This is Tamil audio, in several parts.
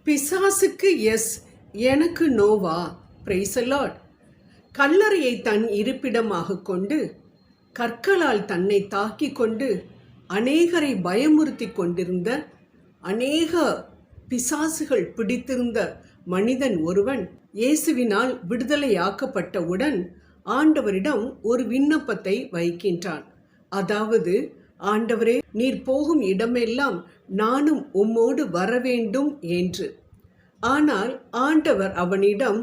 பிசாசுக்கு எஸ், எனக்கு நோவா. Praise the Lord. கல்லறையை தன் இருப்பிடமாக கொண்டு கற்களால் தன்னை தாக்கி கொண்டு அநேகரை பயமுறுத்தி கொண்டிருந்த அநேக பிசாசுகள் பிடித்திருந்த மனிதன் ஒருவன் இயேசுவினால் விடுதலையாக்கப்பட்டவுடன் ஆண்டவரிடம் ஒரு விண்ணப்பத்தை வைக்கின்றான். அதாவது, ஆண்டவரே, நீர் போகும் இடமெல்லாம் நானும் உம்மோடு வரவேண்டும் என்று. ஆனால் ஆண்டவர் அவனிடம்,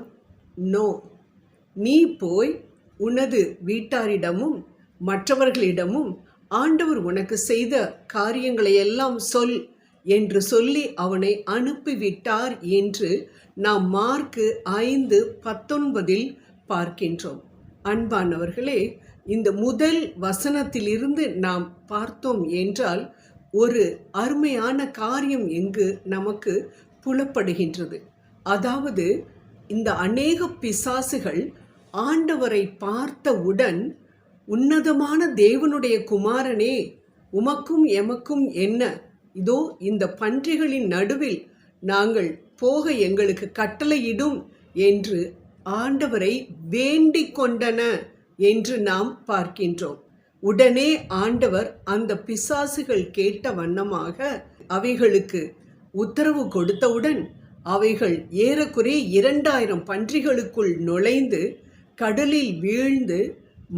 நோ, நீ போய் உனது வீட்டாரிடமும் மற்றவர்களிடமும் ஆண்டவர் உனக்கு செய்த காரியங்களையெல்லாம் சொல் என்று சொல்லி அவனை அனுப்பிவிட்டார் என்று நாம் மார்க்கு 5:19 பார்க்கின்றோம். அன்பானவர்களே, இந்த முதல் வசனத்திலிருந்து நாம் பார்த்தோம் என்றால் ஒரு அருமையான காரியம் எங்கு நமக்கு புலப்படுகின்றது. அதாவது, இந்த அநேக பிசாசுகள் ஆண்டவரை பார்த்தவுடன், உன்னதமான தேவனுடைய குமாரனே, உமக்கும் எமக்கும் என்ன, இதோ இந்த பன்றிகளின் நடுவில் நாங்கள் போக எங்களுக்கு கட்டளையிடும் என்று ஆண்டவரை வேண்டிக் கொண்டன என்று நாம் பார்க்கின்றோம். உடனே ஆண்டவர் அந்த பிசாசுகள் கேட்ட வண்ணமாக அவைகளுக்கு உத்தரவு கொடுத்தவுடன் அவைகள் ஏறக்குறைய 2000 பன்றிகளுக்குள் நுழைந்து கடலில் வீழ்ந்து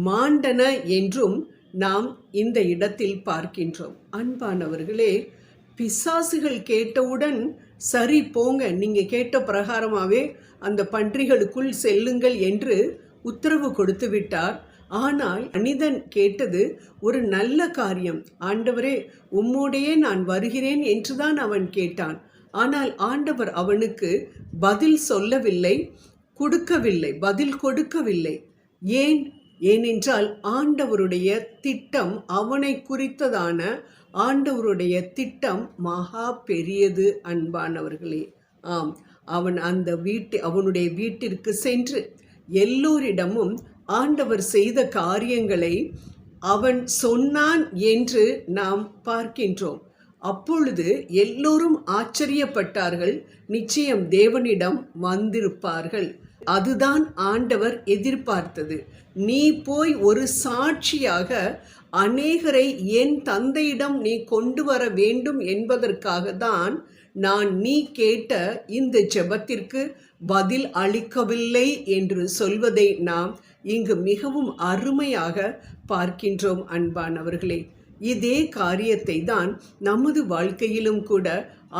மாண்டன என்றும் நாம் இந்த இடத்தில் பார்க்கின்றோம். அன்பானவர்களே, பிசாசுகள் கேட்டவுடன் சரி போங்க, நீங்கள் கேட்ட பிரகாரமாகவே அந்த பன்றிகளுக்குள் செல்லுங்கள் என்று உத்தரவு கொடுத்து விட்டார். ஆனால் மனிதன் கேட்டது ஒரு நல்ல காரியம். ஆண்டவரே, உம்மோடையே நான் வருகிறேன் என்றுதான் அவன் கேட்டான். ஆனால் ஆண்டவர் அவனுக்கு பதில் சொல்லவில்லை, பதில் கொடுக்கவில்லை. ஏனென்றால் ஆண்டவருடைய திட்டம், அவனை குறித்ததான ஆண்டவருடைய திட்டம் மகா பெரியது. அன்பானவர்களே, ஆம், அவன் அவனுடைய வீட்டிற்கு சென்று எல்லோரிடமும் ஆண்டவர் செய்த காரியங்களை அவன் சொன்னான் என்று நாம் பார்க்கின்றோம். அப்பொழுது எல்லோரும் ஆச்சரியப்பட்டார்கள். நிச்சயம் தேவனிடம் வந்திருப்பார்கள். அதுதான் ஆண்டவர் எதிர்பார்த்தது. நீ போய் ஒரு சாட்சியாக அநேகரை என் தந்தையிடம் நீ கொண்டு வர வேண்டும் என்பதற்காக தான் நான் நீ கேட்ட இந்த ஜெபத்திற்கு பதில் அளிக்கவில்லை என்று சொல்வதை நாம் இங்கு மிகவும் அருமையாக பார்க்கின்றோம். அன்பானவர்களே, இதே காரியத்தை தான் நமது வாழ்க்கையிலும் கூட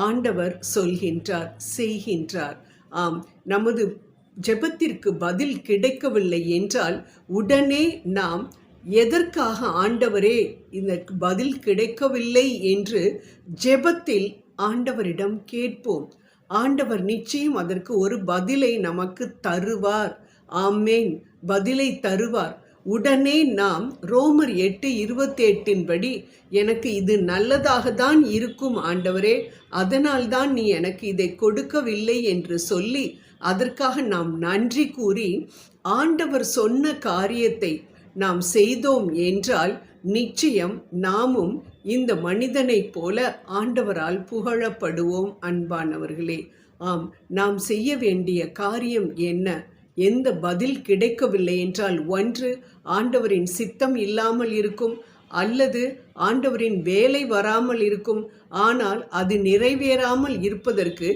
ஆண்டவர் சொல்கின்றார், செய்கின்றார். ஆம், நமது ஜெபத்திற்கு பதில் கிடைக்கவில்லை என்றால் உடனே நாம் எதற்காக ஆண்டவரே இந்த பதில் கிடைக்கவில்லை என்று ஜெபத்தில் ஆண்டவரிடம் கேட்போம். ஆண்டவர் நிச்சயம் அதற்கு ஒரு பதிலை நமக்கு தருவார். ஆமேன், பதிலை தருவார். உடனே நாம் ரோமர் 8:28 படி, எனக்கு இது நல்லதாக தான் இருக்கும் ஆண்டவரே, அதனால்தான் நீ எனக்கு இதை கொடுக்கவில்லை என்று சொல்லி அதற்காக நாம் நன்றி கூறி ஆண்டவர் சொன்ன காரியத்தை நாம் செய்தோம் என்றால் நிச்சயம் நாமும் இந்த மனிதனைப் போல ஆண்டவரால் புகழப்படுவோம். அன்பானவர்களே, ஆம், நாம் செய்ய வேண்டிய காரியம் என்ன? எந்த பதில் கிடைக்கவில்லை என்றால், ஒன்று ஆண்டவரின் சித்தம் இல்லாமல் இருக்கும், அல்லது ஆண்டவரின் வேலை வராமல் இருக்கும். ஆனால் அது நிறைவேறாமல் இருப்பதற்கு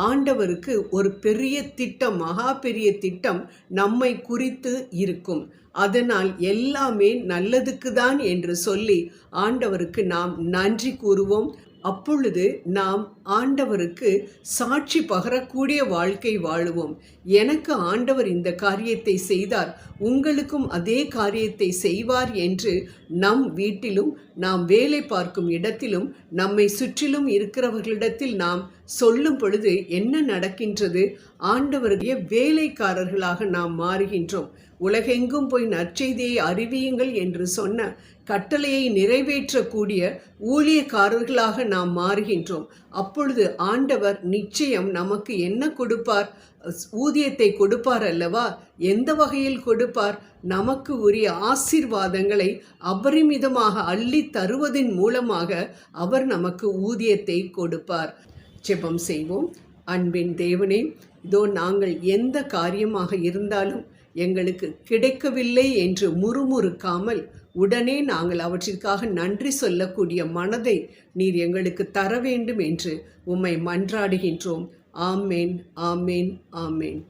ஆண்டவருக்கு ஒரு பெரிய திட்டம், மகா பெரிய திட்டம் நம்மை குறித்து இருக்கும். அதனால் எல்லாமே நல்லதுக்கு தான் என்று சொல்லி ஆண்டவருக்கு நாம் நன்றி கூறுவோம். அப்பொழுது நாம் ஆண்டவருக்கு சாட்சி பகரக்கூடிய வாழ்க்கை வாழுவோம். எனக்கு ஆண்டவர் இந்த காரியத்தை செய்தார், உங்களுக்கும் அதே காரியத்தை செய்வார் என்று நம் வீட்டிலும் நாம் வேலை பார்க்கும் இடத்திலும் நம்மை சுற்றிலும் இருக்கிறவர்களிடத்தில் நாம் சொல்லும் பொழுது என்ன நடக்கின்றது? ஆண்டவருடைய வேலைக்காரர்களாக நாம் மாறுகின்றோம். உலகெங்கும் போய் நற்செய்தியை அறிவியுங்கள் என்று சொன்ன கட்டளையை நிறைவேற்றக்கூடிய ஊழியக்காரர்களாக நாம் மாறுகின்றோம். அப்பொழுது ஆண்டவர் நிச்சயம் நமக்கு என்ன கொடுப்பார்? ஊதியத்தை கொடுப்பார் அல்லவா? எந்த வகையில் கொடுப்பார்? நமக்கு உரிய ஆசீர்வாதங்களை அபரிமிதமாக அள்ளி தருவதன் மூலமாக அவர் நமக்கு ஊதியத்தை கொடுப்பார். ஜெபம் செய்வோம். அன்பின் தேவனே, இதோ நாங்கள் எந்த காரியமாக இருந்தாலும் எங்களுக்கு கிடைக்கவில்லை என்று முறுமுறுக்காமல் உடனே நாங்கள் அவற்றிற்காக நன்றி சொல்லக்கூடிய மனதை நீர் எங்களுக்கு தர வேண்டும் என்று உம்மை மன்றாடுகின்றோம். ஆமேன், ஆமேன், ஆமேன்.